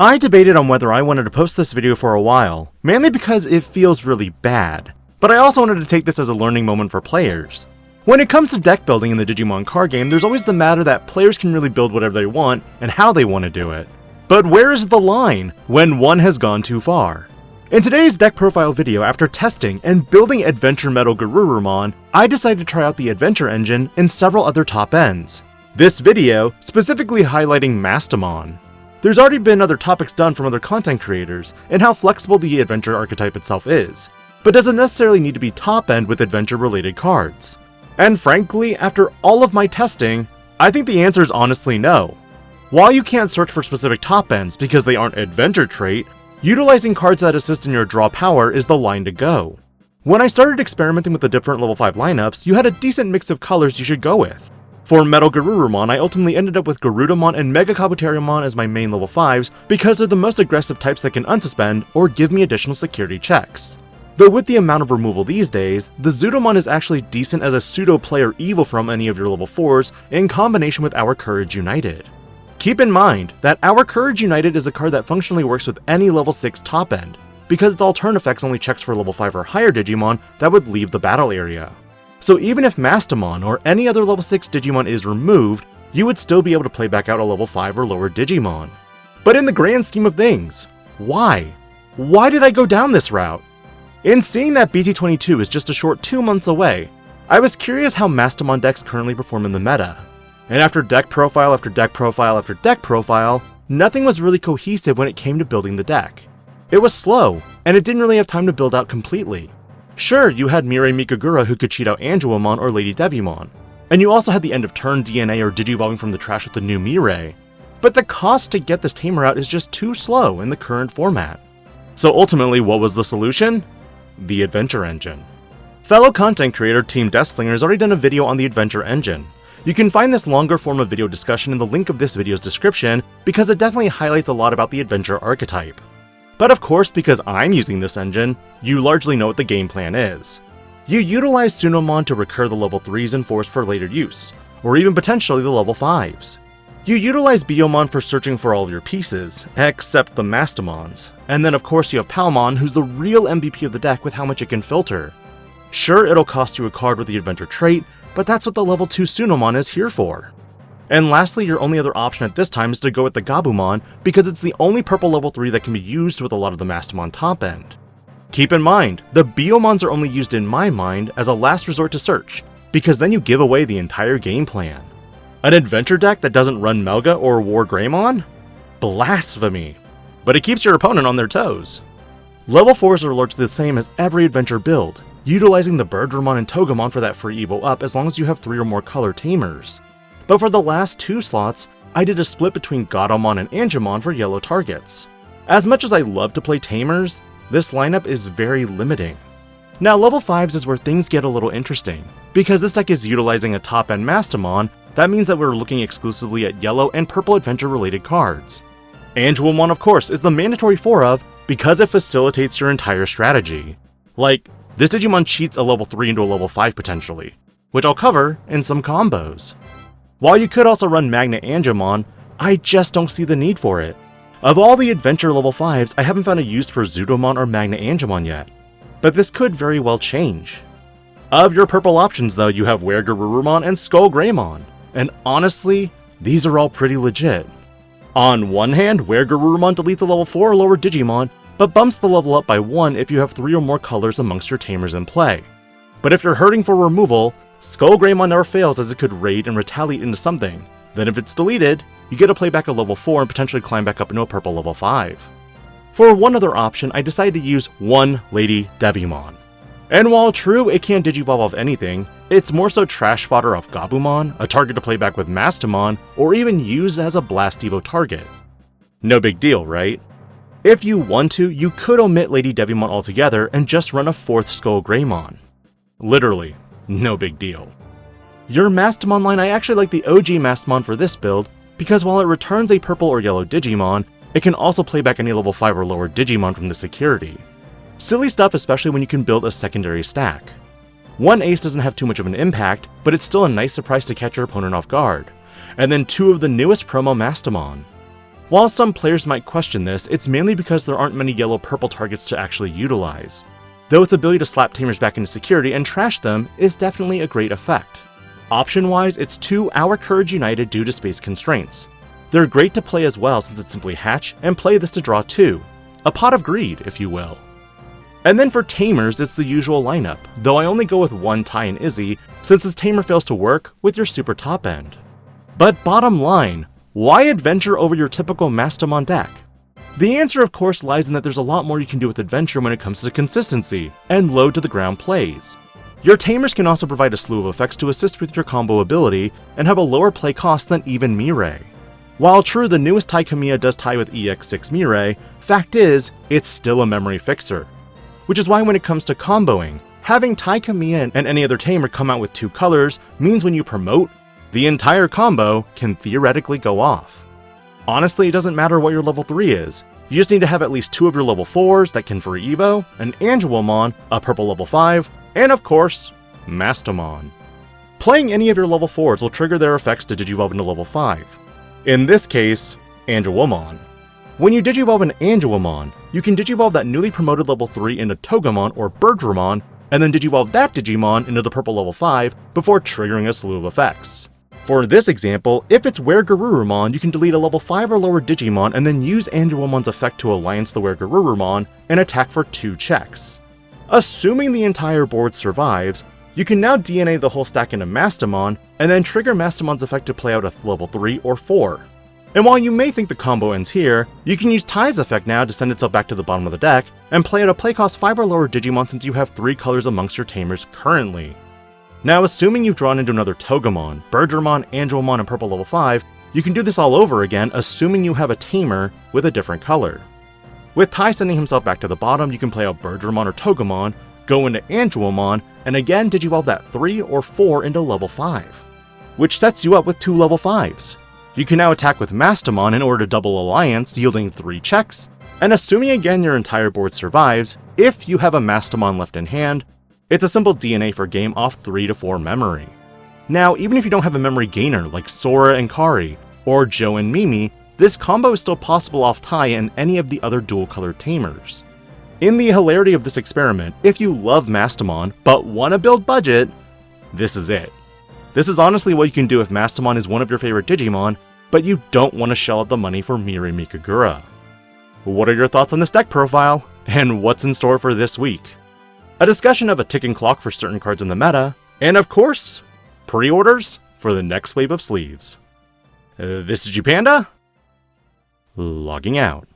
I debated on whether I wanted to post this video for a while, mainly because it feels really bad, but I also wanted to take this as a learning moment for players. When it comes to deck building in the Digimon card game, there's always the matter that players can really build whatever they want and how they want to do it. But where is the line when one has gone too far? In today's deck profile video, after testing and building Adventure weregarurumon, I decided to try out the Adventure engine and several other top ends. This video specifically highlighting Mastemon. There's already been other topics done from other content creators, and how flexible the Adventure archetype itself is, but doesn't necessarily need to be top-end with Adventure-related cards. And frankly, after all of my testing, I think the answer is honestly no. While you can't search for specific top-ends because they aren't Adventure trait, utilizing cards that assist in your draw power is the line to go. When I started experimenting with the different level 5 lineups, you had a decent mix of colors you should go with. For weregarurumon, I ultimately ended up with Garudamon and Megakabuterimon as my main level 5s because they're the most aggressive types that can unsuspend or give me additional security checks. Though with the amount of removal these days, the tsunomon is actually decent as a pseudo-player evil from any of your level 4s in combination with Our Courage United. Keep in mind that Our Courage United is a card that functionally works with any level 6 top end, because its alt effects only checks for level 5 or higher Digimon that would leave the battle area. So even if Mastemon or any other level 6 Digimon is removed, you would still be able to play back out a level 5 or lower Digimon. But in the grand scheme of things, why? Why did I go down this route? In seeing that BT22 is just a short 2 months away, I was curious how Mastemon decks currently perform in the meta. And after deck profile after deck profile after deck profile, nothing was really cohesive when it came to building the deck. It was slow, and it didn't really have time to build out completely. Sure, you had Mirai Mikagura who could cheat out Angewomon or ladydevimon, and you also had the end of turn DNA or Digivolving from the trash with the new Mirai, but the cost to get this tamer out is just too slow in the current format. So ultimately, what was the solution? The Adventure engine. Fellow content creator Team Deathslinger has already done a video on the Adventure engine. You can find this longer form of video discussion in the link of this video's description because it definitely highlights a lot about the Adventure archetype. But of course, because I'm using this engine, you largely know what the game plan is. You utilize tsunomon to recur the level 3s and 4s for later use, or even potentially the level 5s. You utilize biyomon for searching for all of your pieces, except the Mastemons. And then of course you have palmon, who's the real MVP of the deck with how much it can filter. Sure, it'll cost you a card with the Adventure trait, but that's what the level 2 tsunomon is here for. And lastly, your only other option at this time is to go with the gabumon because it's the only purple level 3 that can be used with a lot of the Mastemon top end. Keep in mind, the biyomons are only used in my mind as a last resort to search, because then you give away the entire game plan. An Adventure deck that doesn't run Melga or weregarurumon? Blasphemy! But it keeps your opponent on their toes. Level 4s are largely the same as every Adventure build, utilizing the birdramon and togemon for that free evo up as long as you have 3 or more color tamers. But for the last 2 slots, I did a split between Gabumon and angewomon for yellow targets. As much as I love to play tamers, this lineup is very limiting. Now level 5s is where things get a little interesting, because this deck is utilizing a top-end Mastemon. That means that we're looking exclusively at yellow and purple Adventure related cards. Angewomon of course is the mandatory 4 of because it facilitates your entire strategy. Like, this Digimon cheats a level 3 into a level 5 potentially, which I'll cover in some combos. While you could also run Magnet Angewomon, I just don't see the need for it. Of all the Adventure level 5s, I haven't found a use for Tsunomon or Magnet Angewomon yet, but this could very well change. Of your purple options though, you have weregarurumon and skullgreymon, and honestly, these are all pretty legit. On one hand, weregarurumon deletes a level 4 or lower Digimon, but bumps the level up by 1 if you have 3 or more colors amongst your tamers in play. But if you're hurting for removal, skullgreymon never fails as it could raid and retaliate into something. Then if it's deleted, you get to play back a level 4 and potentially climb back up into a purple level 5. For one other option, I decided to use one ladydevimon. And while true, it can't digivolve off anything, it's more so trash fodder off Gabumon, a target to play back with Mastemon, or even use as a Blast Evo target. No big deal, right? If you want to, you could omit ladydevimon altogether and just run a 4th skullgreymon. Literally, no big deal. Your Mastemon line, I actually like the OG Mastemon for this build, because while it returns a purple or yellow Digimon, it can also play back any level 5 or lower Digimon from the security. Silly stuff, especially when you can build a secondary stack. One ace doesn't have too much of an impact, but it's still a nice surprise to catch your opponent off guard. And then 2 of the newest promo Mastemon. While some players might question this, it's mainly because there aren't many yellow-purple targets to actually utilize, though its ability to slap tamers back into security and trash them is definitely a great effect. Option-wise, it's 2 Our Courage United due to space constraints. They're great to play as well since it's simply hatch and play this to draw 2. A pot of greed, if you will. And then for tamers, it's the usual lineup, though I only go with 1 Tai and Izzy since this tamer fails to work with your super top end. But bottom line, why Adventure over your typical Mastemon deck? The answer of course lies in that there's a lot more you can do with Adventure when it comes to consistency and low to the ground plays. Your tamers can also provide a slew of effects to assist with your combo ability and have a lower play cost than even Mirai. While true the newest Tai Kamiya does tie with EX6 Mirai, fact is, it's still a memory fixer. Which is why when it comes to comboing, having Tai Kamiya and any other tamer come out with 2 colors means when you promote, the entire combo can theoretically go off. Honestly, it doesn't matter what your level 3 is, you just need to have at least 2 of your level 4s that can free Evo, an angewomon, a purple level 5, and of course, Mastemon. Playing any of your level 4s will trigger their effects to digivolve into level 5. In this case, angewomon. When you digivolve an angewomon, you can digivolve that newly promoted level 3 into togemon or birdramon, and then digivolve that Digimon into the purple level 5 before triggering a slew of effects. For this example, if it's weregarurumon, you can delete a level 5 or lower Digimon and then use Angewomon's effect to alliance the weregarurumon and attack for 2 checks. Assuming the entire board survives, you can now DNA the whole stack into Mastemon and then trigger Mastemon's effect to play out a level 3 or 4. And while you may think the combo ends here, you can use Tai's effect now to send itself back to the bottom of the deck and play out a play cost 5 or lower Digimon since you have 3 colors amongst your tamers currently. Now assuming you've drawn into another Togemon, birdramon, angewomon, and purple level 5, you can do this all over again assuming you have a tamer with a different color. With Tai sending himself back to the bottom, you can play out birdramon or togemon, go into angewomon, and again digivolve that 3 or 4 into level 5, which sets you up with 2 level 5s. You can now attack with Mastemon in order to double alliance, yielding 3 checks, and assuming again your entire board survives, if you have a Mastemon left in hand, it's a simple DNA for game off 3 to 4 memory. Now, even if you don't have a memory gainer like Sora and Kari, or Joe and Mimi, this combo is still possible off Tai and any of the other dual-colored tamers. In the hilarity of this experiment, if you love Mastemon but want to build budget, this is it. This is honestly what you can do if Mastemon is one of your favorite Digimon, but you don't want to shell out the money for Mirai Mikagura. What are your thoughts on this deck profile, and what's in store for this week? A discussion of a ticking clock for certain cards in the meta, and of course, pre-orders for the next wave of sleeves. This is DIGI-PANDA, logging out.